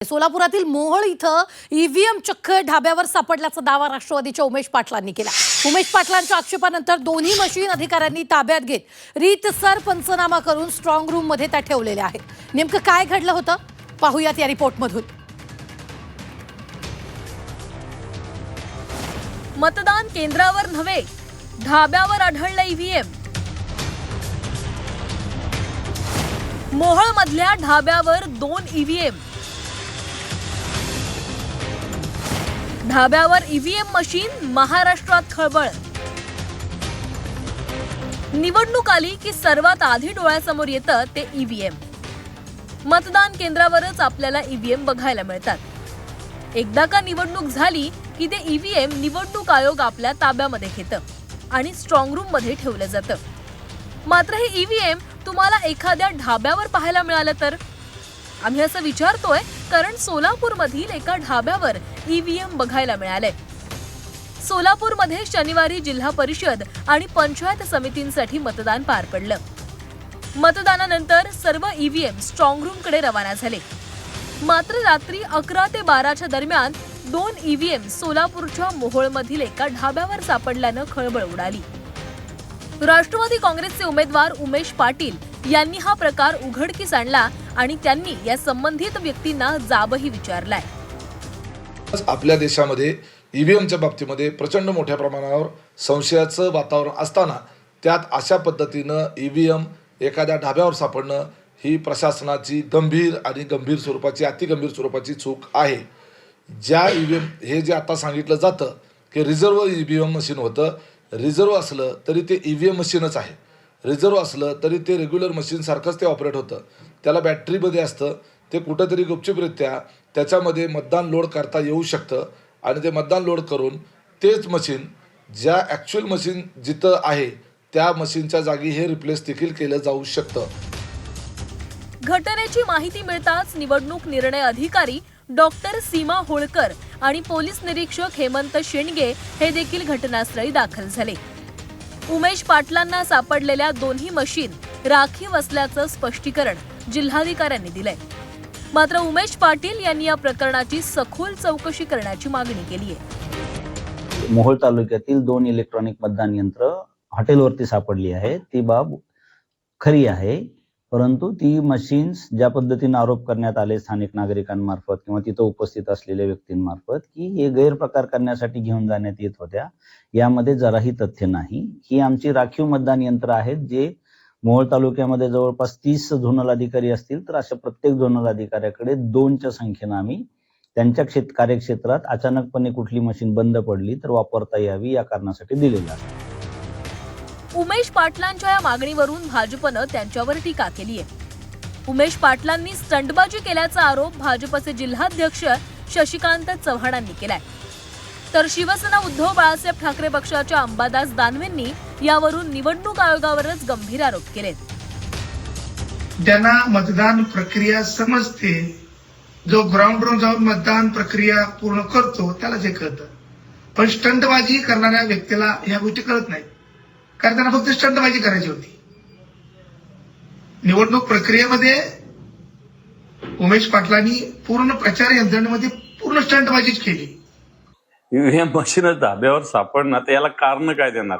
सोलापुरातील मोहोळ इथं ईव्हीएम चक्क ढाब्यावर सापडल्याचा दावा राष्ट्रवादीच्या उमेश पाटलांनी केला। उमेश पाटलांच्या आक्षेपानंतर दोन्ही मशीन अधिकाऱ्यांनी ताब्यात घेत रीतसर पंचनामा करून स्ट्रॉंग रूम मध्ये त्या ठेवलेल्या आहेत। नेमकं काय घडलं होतं पाहूयात या रिपोर्टमधून। मतदान केंद्रावर नव्हे, ढाब्यावर आढळलं ईव्हीएम। मोहोळ मधल्या ढाब्यावर 2 ईव्हीएम। ढाब्यावर ईव्हीएम मशीन, महाराष्ट्रात खळबळ। निवडणूक आली की सर्वात आधी डोळ्यासमोर येतं ते ईव्हीएम। मतदान केंद्रावरच आपल्याला ईव्हीएम बघायला मिळतात। एकदा का निवडणूक झाली की ते ईव्हीएम निवडणूक आयोग आपल्या ताब्यामध्ये घेतं आणि स्ट्रॉंग रूम मध्ये ठेवलं जातं। मात्र हे ईव्हीएम तुम्हाला एखाद्या ढाब्यावर पाहायला मिळालं तर? आम्ही असं विचारतोय कारण सोलापूरमधील एका ढाब्यावर ईव्हीएम बघायला मिळाले। सोलापूरमध्ये शनिवारी जिल्हा परिषद आणि पंचायत समितींसाठी मतदान पार पडलं। मतदानानंतर सर्व ईव्हीएम स्ट्रॉंग रूम कडे रवाना झाले। मात्र रात्री 11 ते 12च्या दरम्यान 2 ईव्हीएम सोलापूरच्या मोहोळमधील एका ढाब्यावर सापडल्यानं खळबळ उडाली। राष्ट्रवादी काँग्रेसचे उमेदवार उमेश पाटील यांनी हा प्रकार उघडकीस आणला आणि त्यांनी या संबंधित व्यक्तींना जाबही विचारलाय। आपल्या देशामध्ये ईव्हीएमच्या बाबतीमध्ये प्रचंड मोठ्या प्रमाणावर संशयाचं वातावरण असताना त्यात अशा पद्धतीनं ईव्हीएम एखाद्या ढाब्यावर सापडणं ही प्रशासनाची गंभीर स्वरूपाची अतिगंभीर स्वरूपाची चूक आहे। ज्या ईव्हीएम हे जे आता सांगितलं जातं की रिझर्व्ह ईव्हीएम मशीन होतं, रिझर्व्ह असलं तरी ते ईव्हीएम मशीनच आहे। रिझर्व्ह असलं तरी ते रेग्युलर मशीन सारखंच ते ऑपरेट होतं। त्याला बॅटरीमध्ये असतं, ते कुठंतरी गुपचूपरित्या त्याच्यामध्ये मतदान लोड करता येऊ शकतं आणि ते मतदान लोड करून तेच मशीन ज्या ॲक्च्युअल मशीन जिथं आहे त्या मशीनच्या जागी हे रिप्लेस देखील केलं जाऊ शकतं। घटनेची माहिती मिळताच निवडणूक निर्णय अधिकारी डॉक्टर सीमा होळकर आणि पोलीस निरीक्षक हेमंत शेंडगे हे देखील घटनास्थळी दाखल झाले। उमेश पाटलांना सापडलेल्या दोन्ही मशीन राखीव असल्याचं स्पष्टीकरण जिल्हाधिकाऱ्यांनी दिलंय। मात्र उमेश पाटील यांनी या प्रकरणाची सखोल चौकशी करण्याची मागणी केली आहे। मोहोळ तालुक्यातील 2 इलेक्ट्रॉनिक मतदान यंत्र हॉटेलवरती सापडली आहे, ती बाब खरी आहे। परंतु ती मशीन्स ज्या पद्धतीने आरोप करण्यात आले स्थानिक नागरिकांमार्फत किंवा तिथं उपस्थित असलेल्या व्यक्तींमार्फत की हे गैरप्रकार करण्यासाठी घेऊन जाण्यात येत होत्या, यामध्ये जराही तथ्य नाही। ही आमची राखीव मतदान यंत्र आहेत जे मोहोळ तालुक्यामध्ये जवळपास 30 झोनल अधिकारी असतील, तर अशा प्रत्येक झोनल अधिकाऱ्याकडे 2च्या संख्येनं आम्ही त्यांच्या कार्यक्षेत्रात अचानकपणे कुठली मशीन बंद पडली तर वापरता यावी या कारणासाठी दिलेलं आहे। उमेश पाटलांच्या या मागणीवरून भाजपनं त्यांच्यावर टीका केली आहे। उमेश पाटलांनी स्टंटबाजी केल्याचा आरोप भाजपचे जिल्हाध्यक्ष शशिकांत चव्हाणांनी केलाय, तर शिवसेना उद्धव बाळासाहेब ठाकरे पक्षाच्या अंबादास दानवेंनी यावरून निवडणूक आयोगावरच गंभीर आरोप केलेत। ज्यांना मतदान प्रक्रिया समजते, जो ग्राउंडवर जाऊन मतदान प्रक्रिया पूर्ण करतो त्याला जे कळतं, पण स्टंटबाजी करणाऱ्या व्यक्तीला ह्या गोष्टी कळत नाही, कारण त्यांना फक्त स्टंटबाजी करायची होती। निवडणूक प्रक्रियेमध्ये उमेश पाटलांनी पूर्ण प्रचार यंत्रणेमध्ये पूर्ण स्टंटबाजीच केली। ईव्हीएम मशीन धाब्यावर सापडणार तर याला कारण काय देणार?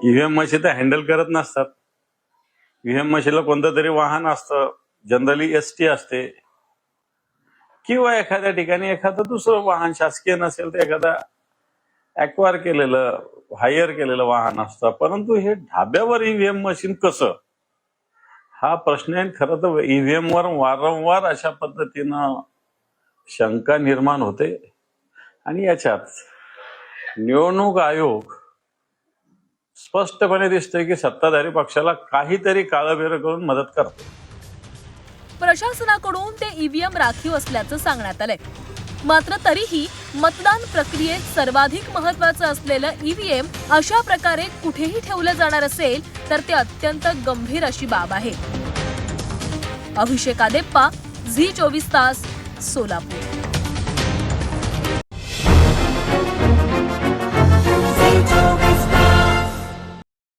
ईव्हीएम मशीन तर हँडल करत नसतात। ईव्हीएम मशीनला कोणतं तरी वाहन असतं, जनरली एसटी असते किंवा एखाद्या ठिकाणी एखादं दुसरं वाहन शासकीय नसेल तर एखादा ॲक्वायर केलेलं हायर केलेलं वाहन असतं। परंतु हे ढाब्यावर ईव्हीएम मशीन कसं, हा प्रश्न आहे। खरं तर ईव्हीएम वर वारंवार अशा पद्धतीनं शंका निर्माण होते आणि याच्यात निवडणूक आयोग स्पष्टपणे दिसतंय की सत्ताधारी पक्षाला काहीतरी काळबेरं करून मदत करतो। प्रशासनाकडून ते ईव्हीएम राखीव असल्याचं सांगण्यात आलंय। मात्र तरीही मतदान प्रक्रियेत सर्वाधिक महत्त्वाचं असलेलं ईव्हीएम अशा प्रकारे कुठेही ठेवलं जाणार असेल तर ते अत्यंत गंभीर अशी बाब आहे। अभिषेक आदेप्पा, झी 24 तास, सोलापूर।